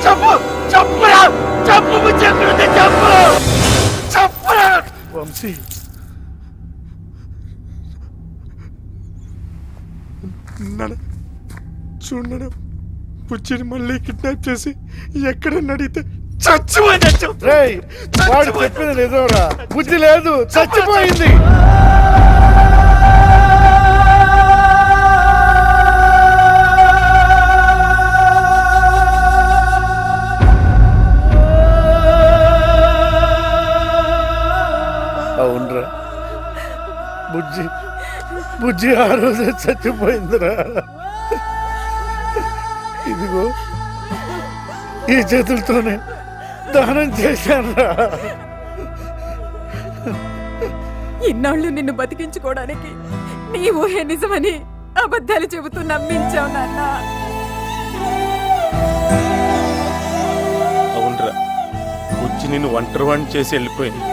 చెప్పు చెప్పురా చెప్పు బుజ్జెక్కడుంది చెప్పు చెప్పురా. వంశీ చూడను బుజ్జిని మళ్ళీ కిడ్నాప్ చేసి ఎక్కడన్నా అడిగితే చచ్చిపోయింది రేయ్ వాడు చెప్పింది నిజంరా, బుజ్జి లేదు చచ్చిపోయింది. అవునరా బుజ్జి బుజ్జి ఆ రోజే చచ్చిపోయిందిరా. ఇదిగో ఈ చేతులతోనే దానం చేశానురా. ఇన్నాళ్ళు నిన్ను బతికించుకోవడానికి నీ ఊహే నిజమని అబద్ధాలు చెబుతూ నమ్మించావు నాన్న. అవునరా బుజ్జి నిన్ను ఒంటరి వాణ్ణి చేసి వెళ్ళిపోయింది.